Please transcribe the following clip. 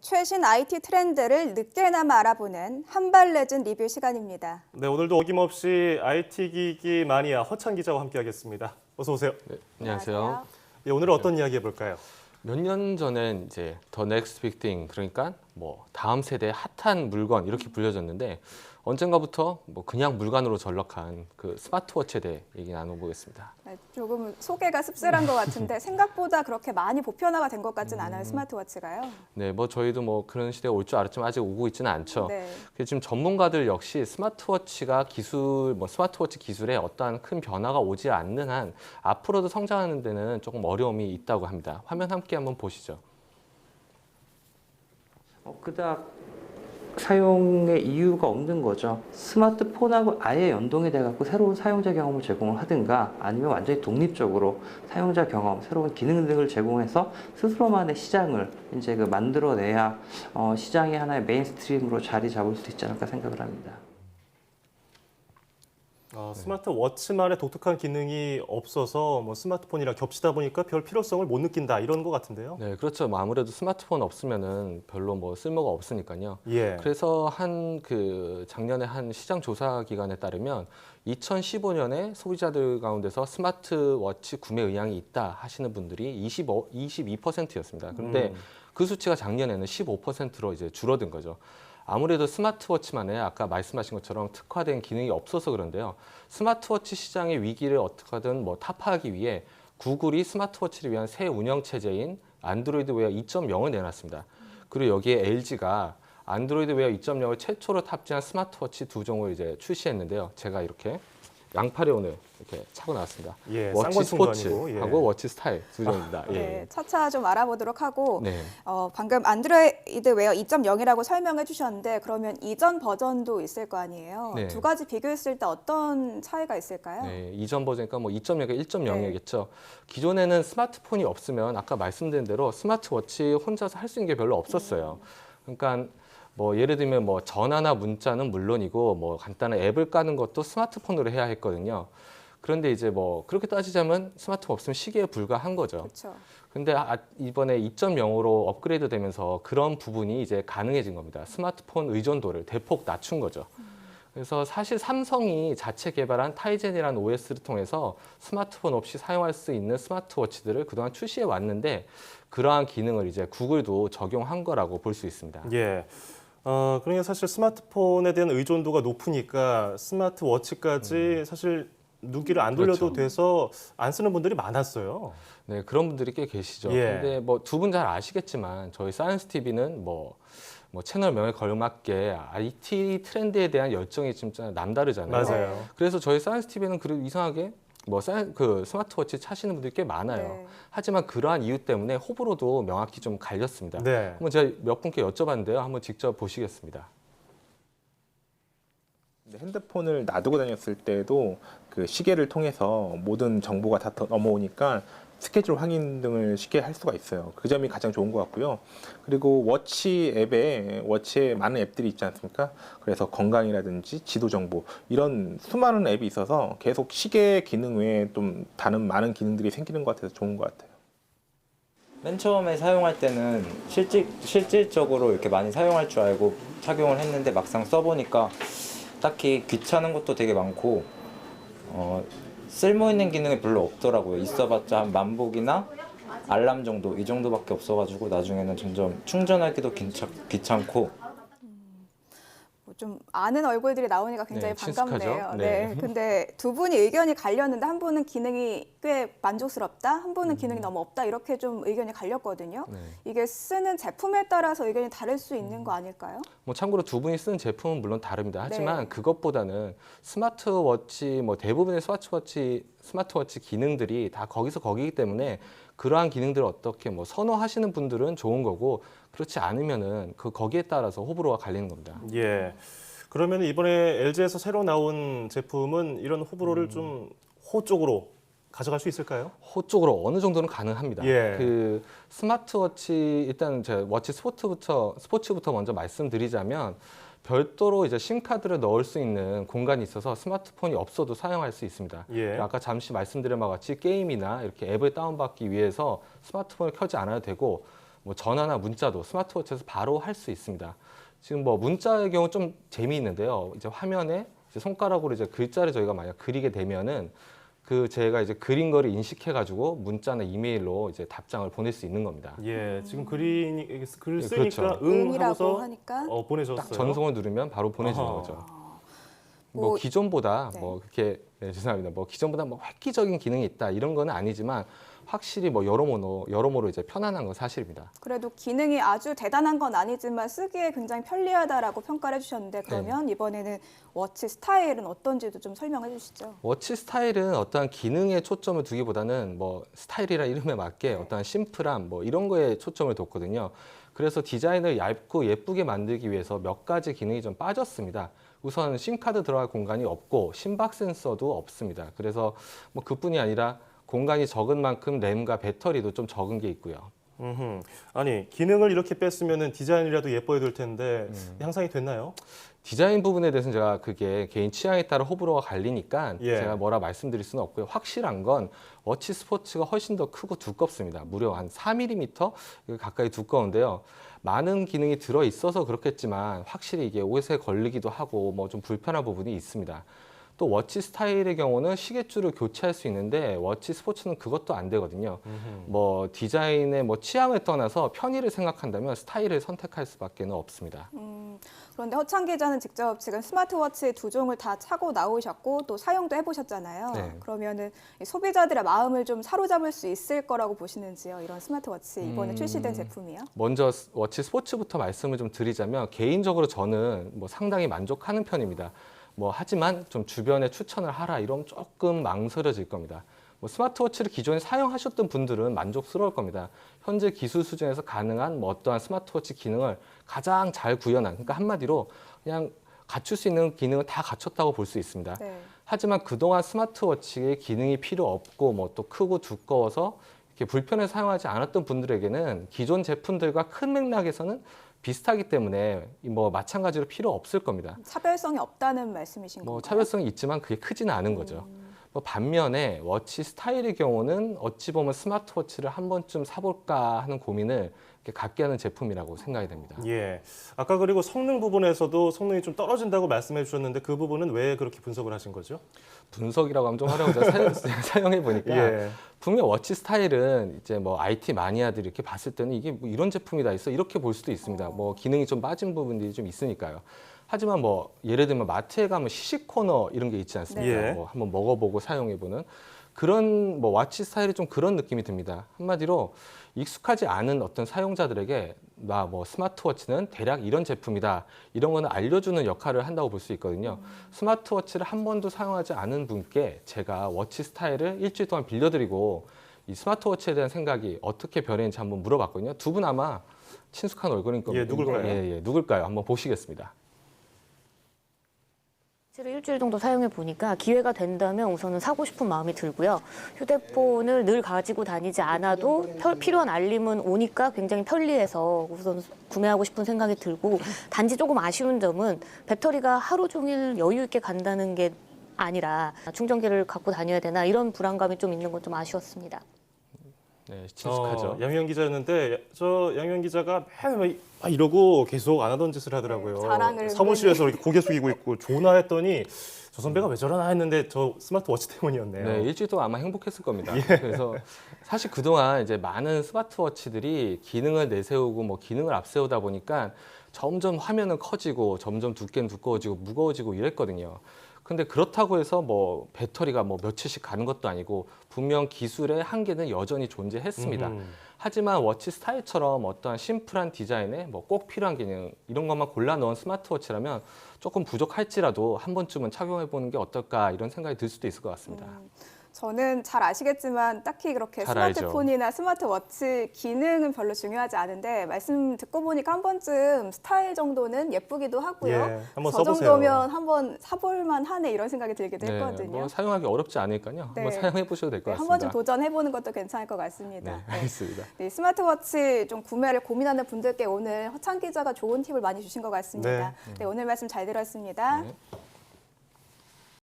최신 IT 트렌드를 늦게나마 알아보는 한발 늦은 리뷰 시간입니다. 네, 오늘도 어김없이 IT 기기 마니아 허찬 기자와 함께하겠습니다. 어서 오세요. 네, 안녕하세요. 예, 오늘 어떤 이야기 해볼까요? 몇 년 전엔 이제 더 넥스트 빅 띵, 그러니까 뭐 다음 세대 핫한 물건 이렇게 불려졌는데 언젠가부터 뭐 그냥 물건으로 전락한 그 스마트워치에 대해 얘기 나눠보겠습니다. 네, 조금 소개가 씁쓸한 것 같은데 생각보다 그렇게 많이 보편화가 된 것 같진 않아요, 스마트워치가요. 네, 뭐 저희도 뭐 그런 시대가 올 줄 알았지만 아직 오고 있지는 않죠. 네. 그래서 지금 전문가들 역시 스마트워치가 스마트워치 기술에 어떠한 큰 변화가 오지 않는 한 앞으로도 성장하는 데는 조금 어려움이 있다고 합니다. 화면 함께 한번 보시죠. 그닥 사용의 이유가 없는 거죠. 스마트폰하고 아예 연동이 돼갖고 새로운 사용자 경험을 제공을 하든가 아니면 완전히 독립적으로 사용자 경험, 새로운 기능 등을 제공해서 스스로만의 시장을 이제 만들어내야 시장의 하나의 메인스트림으로 자리 잡을 수 있지 않을까 생각을 합니다. 스마트워치만의 독특한 기능이 없어서 뭐 스마트폰이랑 겹치다 보니까 별 필요성을 못 느낀다 이런 것 같은데요. 네, 그렇죠. 뭐 아무래도 스마트폰 없으면은 별로 뭐 쓸모가 없으니까요. 예. 그래서 작년에 한 시장 조사 기관에 따르면 2015년에 소비자들 가운데서 스마트워치 구매 의향이 있다 하시는 분들이 22%였습니다. 그런데 그 수치가 작년에는 15%로 이제 줄어든 거죠. 아무래도 스마트워치만에 아까 말씀하신 것처럼 특화된 기능이 없어서 그런데요. 스마트워치 시장의 위기를 어떻게든 타파하기 위해 구글이 스마트워치를 위한 새 운영 체제인 안드로이드 웨어 2.0을 내놨습니다. 그리고 여기에 LG가 안드로이드 웨어 2.0을 최초로 탑재한 스마트워치 두 종을 이제 출시했는데요. 제가 이렇게 양팔에 오늘 이렇게 차고 나왔습니다. 예, 워치 쌍권충도 스포츠하고 아니고, 예. 워치 스타일 두 종입니다. 예. 네, 차차 좀 알아보도록 하고 네. 방금 안드로이드 웨어 2.0이라고 설명해 주셨는데 그러면 이전 버전도 있을 거 아니에요? 네. 두 가지 비교했을 때 어떤 차이가 있을까요? 네, 이전 버전이니까 2.0과 1.0이겠죠. 기존에는 스마트폰이 없으면 아까 말씀드린 대로 스마트워치 혼자서 할 수 있는 게 별로 없었어요. 그러니까 예를 들면 전화나 문자는 물론이고 간단한 앱을 까는 것도 스마트폰으로 해야 했거든요. 그런데 이제 그렇게 따지자면 스마트폰 없으면 시계에 불과한 거죠. 그렇죠. 근데 이번에 2.0으로 업그레이드 되면서 그런 부분이 이제 가능해진 겁니다. 스마트폰 의존도를 대폭 낮춘 거죠. 그래서 사실 삼성이 자체 개발한 타이젠이라는 OS를 통해서 스마트폰 없이 사용할 수 있는 스마트워치들을 그동안 출시해 왔는데 그러한 기능을 이제 구글도 적용한 거라고 볼 수 있습니다. 예. 그러니까 사실 스마트폰에 대한 의존도가 높으니까 스마트워치까지 사실 눈길을 안 돌려도 그렇죠. 돼서 안 쓰는 분들이 많았어요. 네, 그런 분들이 꽤 계시죠. 예. 근데 두 분 잘 아시겠지만 저희 사이언스 TV는 채널 명에 걸맞게 IT 트렌드에 대한 열정이 진짜 남다르잖아요. 맞아요. 그래서 저희 사이언스 TV는 그래도 이상하게 스마트워치 차시는 분들이 꽤 많아요. 네. 하지만 그러한 이유 때문에 호불호도 명확히 좀 갈렸습니다. 네. 한번 제가 몇 분께 여쭤봤는데요. 한번 직접 보시겠습니다. 핸드폰을 놔두고 다녔을 때도 그 시계를 통해서 모든 정보가 다 넘어오니까 스케줄 확인 등을 쉽게 할 수가 있어요. 그 점이 가장 좋은 것 같고요. 그리고 워치에 많은 앱들이 있지 않습니까? 그래서 건강이라든지 지도 정보 이런 수많은 앱이 있어서 계속 시계 기능 외에 좀 다른 많은 기능들이 생기는 것 같아서 좋은 것 같아요. 맨 처음에 사용할 때는 실질적으로 이렇게 많이 사용할 줄 알고 착용을 했는데 막상 써보니까 딱히 귀찮은 것도 되게 많고 쓸모 있는 기능이 별로 없더라고요. 있어봤자 한 만보기나 알람 정도 이 정도밖에 없어가지고 나중에는 점점 충전하기도 귀찮고 좀 아는 얼굴들이 나오니까 굉장히 네, 반갑네요. 친숙하죠? 네. 네. 근데 두 분이 의견이 갈렸는데 한 분은 기능이 꽤 만족스럽다, 한 분은 기능이 너무 없다 이렇게 좀 의견이 갈렸거든요. 네. 이게 쓰는 제품에 따라서 의견이 다를 수 있는 거 아닐까요? 참고로 두 분이 쓰는 제품은 물론 다릅니다. 하지만 네. 그것보다는 스마트워치, 대부분의 스마트워치 기능들이 다 거기기 때문에 그러한 기능들을 어떻게 선호하시는 분들은 좋은 거고 그렇지 않으면은 거기에 따라서 호불호가 갈리는 겁니다. 예. 그러면 이번에 LG에서 새로 나온 제품은 이런 호불호를 좀 호 쪽으로 가져갈 수 있을까요? 호 쪽으로 어느 정도는 가능합니다. 예. 그 스마트워치 일단 제가 워치 스포츠부터 먼저 말씀드리자면 별도로 이제 심카드를 넣을 수 있는 공간이 있어서 스마트폰이 없어도 사용할 수 있습니다. 예. 아까 잠시 말씀드린 바와 같이 게임이나 이렇게 앱을 다운받기 위해서 스마트폰을 켜지 않아도 되고 뭐 전화나 문자도 스마트워치에서 바로 할 수 있습니다. 지금 뭐 문자의 경우 좀 재미있는데요. 이제 화면에 이제 손가락으로 이제 글자를 저희가 만약 그리게 되면은 그 제가 이제 그린 거를 인식해가지고 문자나 이메일로 이제 답장을 보낼 수 있는 겁니다. 예, 지금 글을 예, 쓰니까 그렇죠. 응 응이라고 하고서 하니까 보내줬어요. 딱 전송을 누르면 바로 보내주는 어허. 거죠. 뭐, 뭐 기존보다 네. 뭐 그렇게 죄송합니다. 뭐 기존보다 뭐 획기적인 기능이 있다 이런 거는 아니지만 확실히 뭐 여러모로 이제 편안한 건 사실입니다. 그래도 기능이 아주 대단한 건 아니지만 쓰기에 굉장히 편리하다라고 평가를 해주셨는데 그러면 이번에는 워치 스타일은 어떤지도 좀 설명해 주시죠. 워치 스타일은 어떠한 기능에 초점을 두기보다는 뭐 스타일이라 이름에 맞게 어떠한 심플함 뭐 이런 거에 초점을 뒀거든요. 그래서 디자인을 얇고 예쁘게 만들기 위해서 몇 가지 기능이 좀 빠졌습니다. 우선 심카드 들어갈 공간이 없고 심박 센서도 없습니다. 그래서 뭐 그뿐이 아니라 공간이 적은 만큼 램과 배터리도 좀 적은 게 있고요. 아니 기능을 이렇게 뺐으면 디자인이라도 예뻐야 될 텐데 향상이 됐나요? 디자인 부분에 대해서는 제가 그게 개인 취향에 따라 호불호가 갈리니까 예. 제가 뭐라 말씀드릴 수는 없고요. 확실한 건 워치 스포츠가 훨씬 더 크고 두껍습니다. 무려 한 4mm 가까이 두꺼운데요. 많은 기능이 들어 있어서 그렇겠지만 확실히 이게 옷에 걸리기도 하고 뭐 좀 불편한 부분이 있습니다. 또 워치 스타일의 경우는 시계줄을 교체할 수 있는데 워치 스포츠는 그것도 안 되거든요. 뭐 디자인의 뭐 취향을 떠나서 편의를 생각한다면 스타일을 선택할 수밖에 없습니다. 그런데 허창 기자는 직접 지금 스마트워치 두 종을 다 차고 나오셨고 또 사용도 해보셨잖아요. 네. 그러면은 이 소비자들의 마음을 좀 사로잡을 수 있을 거라고 보시는지요? 이런 스마트워치 이번에 출시된 제품이요? 먼저 워치 스포츠부터 말씀을 좀 드리자면 개인적으로 저는 뭐 상당히 만족하는 편입니다. 뭐 하지만 좀 주변에 추천을 하라 이러면 조금 망설여질 겁니다. 뭐 스마트워치를 기존에 사용하셨던 분들은 만족스러울 겁니다. 현재 기술 수준에서 가능한 뭐 어떠한 스마트워치 기능을 가장 잘 구현한, 그러니까 한마디로 그냥 갖출 수 있는 기능을 다 갖췄다고 볼 수 있습니다. 네. 하지만 그동안 스마트워치에 기능이 필요 없고 뭐 또 크고 두꺼워서 이렇게 불편해서 사용하지 않았던 분들에게는 기존 제품들과 큰 맥락에서는 비슷하기 때문에 뭐 마찬가지로 필요 없을 겁니다. 차별성이 없다는 말씀이신 뭐 건가요? 차별성이 있지만 그게 크지는 않은 거죠. 뭐 반면에 워치 스타일의 경우는 어찌 보면 스마트워치를 한 번쯤 사볼까 하는 고민을 이렇게 갖게 하는 제품이라고 생각이 됩니다. 예. 아까 그리고 성능 부분에서도 성능이 좀 떨어진다고 말씀해 주셨는데 그 부분은 왜 그렇게 분석을 하신 거죠? 분석이라고 하면 좀 어려운데 사용해 보니까 예. 분명 워치 스타일은 이제 뭐 IT 마니아들이 이렇게 봤을 때는 이게 뭐 이런 제품이 다 있어 이렇게 볼 수도 있습니다. 뭐 기능이 좀 빠진 부분들이 좀 있으니까요. 하지만 뭐 예를 들면 마트에 가면 시식 코너 이런 게 있지 않습니까? 네. 뭐 한번 먹어보고 사용해보는 그런 뭐 워치 스타일이 좀 그런 느낌이 듭니다. 한마디로 익숙하지 않은 어떤 사용자들에게 나 뭐 스마트워치는 대략 이런 제품이다 이런 거는 알려주는 역할을 한다고 볼 수 있거든요. 스마트워치를 한 번도 사용하지 않은 분께 제가 워치 스타일을 일주일 동안 빌려드리고 이 스마트워치에 대한 생각이 어떻게 변했는지 한번 물어봤거든요. 두 분 아마 친숙한 얼굴일 겁니다. 예, 누굴까요? 예, 누굴까요? 한번 보시겠습니다. 실제로 일주일 정도 사용해 보니까 기회가 된다면 우선은 사고 싶은 마음이 들고요. 휴대폰을 늘 가지고 다니지 않아도 필요한 알림은 오니까 굉장히 편리해서 우선 구매하고 싶은 생각이 들고 단지 조금 아쉬운 점은 배터리가 하루 종일 여유 있게 간다는 게 아니라 충전기를 갖고 다녀야 되나 이런 불안감이 좀 있는 건 좀 아쉬웠습니다. 네, 친숙하죠. 양현 기자였는데 저 양현 기자가 맨날 막 이러고 계속 안 하던 짓을 하더라고요. 네, 자랑을 사무실에서 이렇게 고개 숙이고 있고 좋나 했더니 저 선배가 왜 저러나 했는데 저 스마트워치 때문이었네요. 네, 일주일 동안 아마 행복했을 겁니다. 그래서 사실 그동안 이제 많은 스마트워치들이 기능을 내세우고 뭐 기능을 앞세우다 보니까 점점 화면은 커지고 점점 두께는 두꺼워지고 무거워지고 이랬거든요. 근데 그렇다고 해서 뭐 배터리가 뭐 며칠씩 가는 것도 아니고 분명 기술의 한계는 여전히 존재했습니다. 하지만 워치 스타일처럼 어떠한 심플한 디자인에 뭐 꼭 필요한 기능 이런 것만 골라 넣은 스마트워치라면 조금 부족할지라도 한 번쯤은 착용해 보는 게 어떨까 이런 생각이 들 수도 있을 것 같습니다. 저는 잘 아시겠지만 딱히 그렇게 잘 알죠. 스마트폰이나 스마트워치 기능은 별로 중요하지 않은데 말씀 듣고 보니까 한 번쯤 스타일 정도는 예쁘기도 하고요. 예, 한번 저 써보세요. 정도면 한번 사볼만 하네 이런 생각이 들기도 네, 했거든요. 뭐 사용하기 어렵지 않으니까요. 네. 한번 사용해 보셔도 될 것 네, 한 같습니다. 번쯤 도전해보는 것도 괜찮을 것 같습니다. 네, 알겠습니다. 네, 스마트워치 좀 구매를 고민하는 분들께 오늘 허창 기자가 좋은 팁을 많이 주신 것 같습니다. 네, 오늘 말씀 잘 들었습니다. 네.